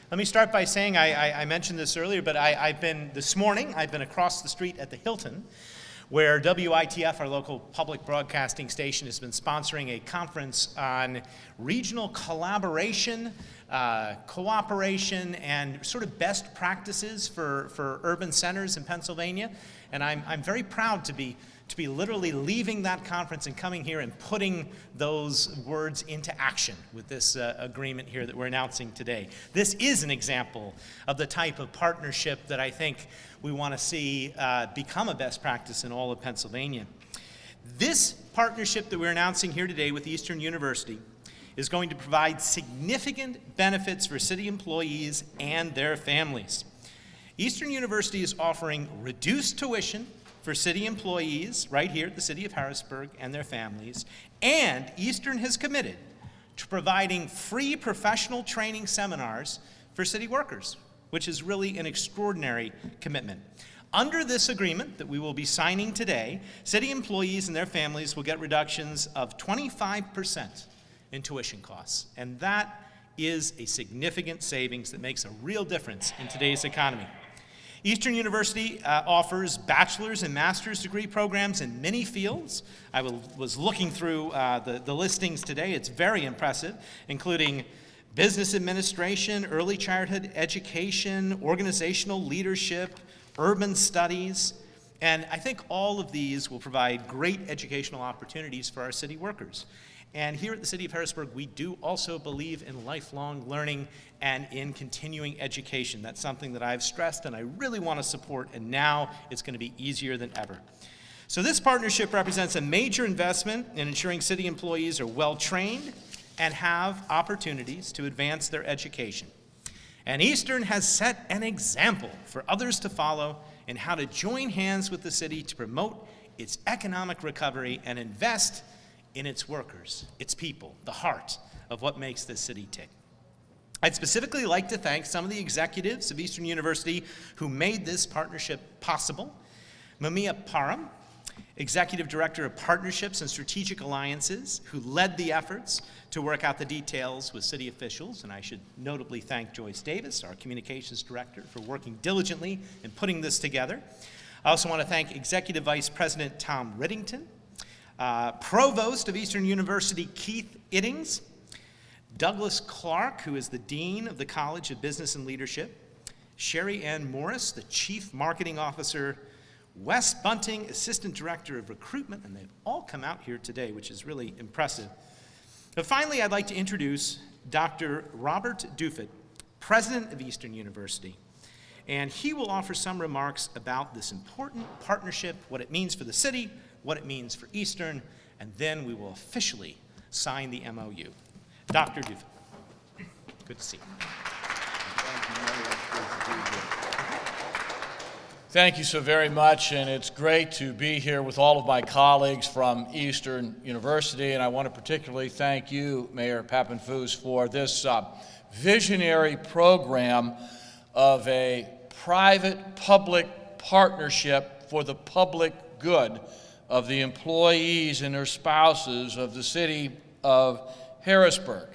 Let me start by saying, I mentioned this earlier, but this morning, I've been across the street at the Hilton, where WITF, our local public broadcasting station, has been sponsoring a conference on regional collaboration, cooperation, and sort of best practices for urban centers in Pennsylvania. And I'm very proud to be literally leaving that conference and coming here and putting those words into action with this agreement here that we're announcing today. This is an example of the type of partnership that I think we want to see become a best practice in all of Pennsylvania. This partnership that we're announcing here today with Eastern University is going to provide significant benefits for city employees and their families. Eastern University is offering reduced tuition for city employees right here at the city of Harrisburg and their families, and Eastern has committed to providing free professional training seminars for city workers, which is really an extraordinary commitment. Under this agreement that we will be signing today, city employees and their families will get reductions of 25% in tuition costs, and that is a significant savings that makes a real difference in today's economy. Eastern University offers bachelor's and master's degree programs in many fields. I was looking through the listings today. It's very impressive, including business administration, early childhood education, organizational leadership, urban studies, and I think all of these will provide great educational opportunities for our city workers. And here at the City of Harrisburg, we do also believe in lifelong learning and in continuing education. That's something that I've stressed and I really want to support, and now it's going to be easier than ever. So this partnership represents a major investment in ensuring city employees are well trained and have opportunities to advance their education. And Eastern has set an example for others to follow in how to join hands with the city to promote its economic recovery and invest in its workers, its people, the heart of what makes this city tick. I'd specifically like to thank some of the executives of Eastern University who made this partnership possible. Mamiya Param, Executive Director of Partnerships and Strategic Alliances, who led the efforts to work out the details with city officials, and I should notably thank Joyce Davis, our Communications Director, for working diligently in putting this together. I also want to thank Executive Vice President Tom Riddington, Provost of Eastern University Keith Iddings, Douglas Clark, who is the Dean of the College of Business and Leadership, Sherry Ann Morris, the Chief Marketing Officer, Wes Bunting, Assistant Director of Recruitment, and they've all come out here today, which is really impressive. But finally, I'd like to introduce Dr. Robert Dufit, President of Eastern University, and he will offer some remarks about this important partnership, what it means for the city, what it means for Eastern, and then we will officially sign the MOU. Dr. Dufit. Good to see you. Thank you so very much, and it's great to be here with all of my colleagues from Eastern University, and I want to particularly thank you, Mayor Papenfus, for this visionary program of a private-public partnership for the public good of the employees and their spouses of the city of Harrisburg.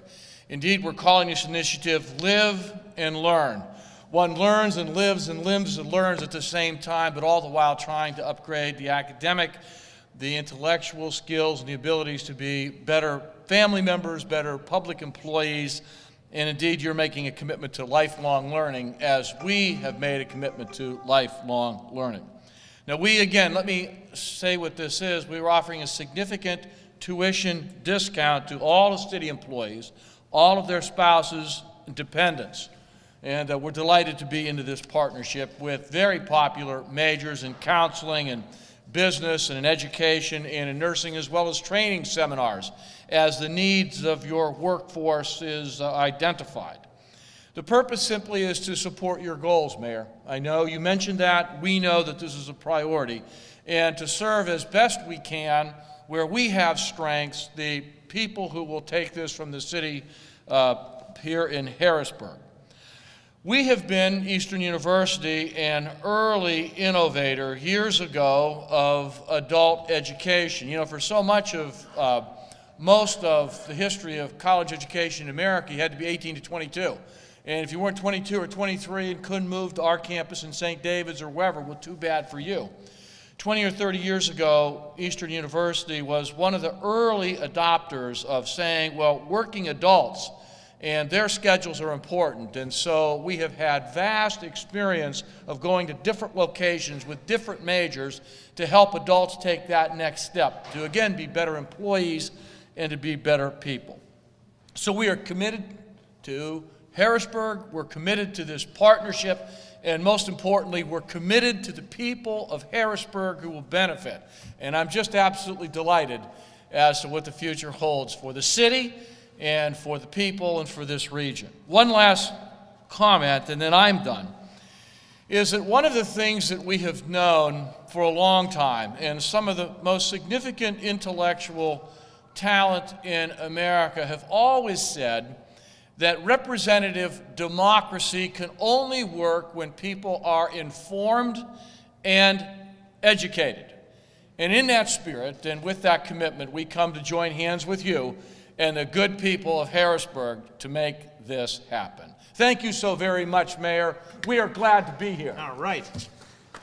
Indeed, we're calling this initiative Live and Learn. One learns and lives and lives and learns at the same time, but all the while trying to upgrade the academic, the intellectual skills, and the abilities to be better family members, better public employees, and indeed you're making a commitment to lifelong learning as we have made a commitment to lifelong learning. Now again, let me say what this is. We were offering a significant tuition discount to all the city employees, all of their spouses and dependents. And we're delighted to be into this partnership with very popular majors in counseling and business and in education and in nursing, as well as training seminars as the needs of your workforce is identified. The purpose simply is to support your goals, Mayor. I know you mentioned that. We know that this is a priority. And to serve as best we can, where we have strengths, the people who will take this from the city here in Harrisburg. We have been, Eastern University, an early innovator years ago of adult education. You know, for so much of most of the history of college education in America, you had to be 18 to 22. And if you weren't 22 or 23 and couldn't move to our campus in St. David's or wherever, well, too bad for you. 20 or 30 years ago, Eastern University was one of the early adopters of saying, well, working adults and their schedules are important. And so we have had vast experience of going to different locations with different majors to help adults take that next step, to again be better employees and to be better people. So we are committed to Harrisburg, we're committed to this partnership, and most importantly, we're committed to the people of Harrisburg who will benefit. And I'm just absolutely delighted as to what the future holds for the city and for the people and for this region. One last comment, and then I'm done, is that one of the things that we have known for a long time, and some of the most significant intellectual talent in America have always said that representative democracy can only work when people are informed and educated. And in that spirit and with that commitment, we come to join hands with you and the good people of Harrisburg to make this happen. Thank you so very much, Mayor. We are glad to be here. All right.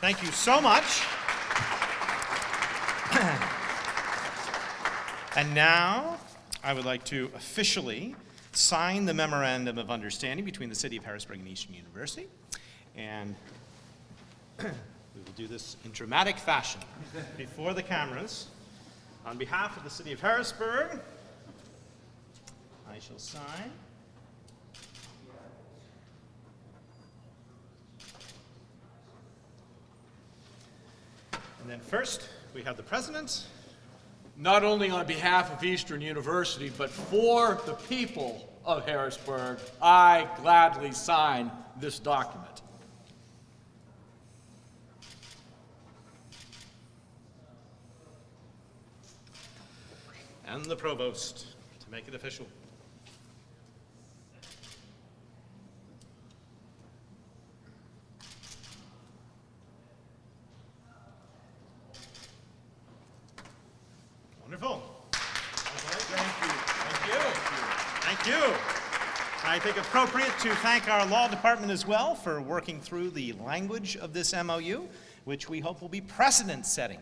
Thank you so much. And now I would like to officially sign the Memorandum of Understanding between the City of Harrisburg and Eastern University. And we will do this in dramatic fashion before the cameras. On behalf of the City of Harrisburg, I shall sign. And then first, we have the President. Not only on behalf of Eastern University, but for the people of Harrisburg, I gladly sign this document. And the Provost to make it official. Wonderful. Thank you. Thank you. Thank you. I think appropriate to thank our law department as well for working through the language of this MOU, which we hope will be precedent-setting.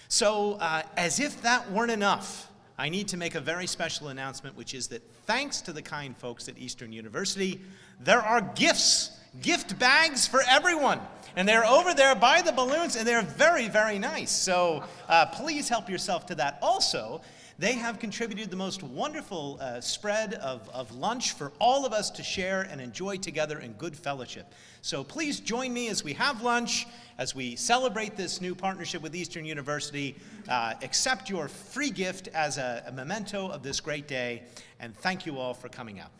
So, as if that weren't enough, I need to make a very special announcement, which is that thanks to the kind folks at Eastern University, there are gifts, gift bags for everyone. And they're over there by the balloons, and they're very, very nice. So please help yourself to that. Also, they have contributed the most wonderful spread of lunch for all of us to share and enjoy together in good fellowship. So please join me as we have lunch, as we celebrate this new partnership with Eastern University. Accept your free gift as a memento of this great day, and thank you all for coming out.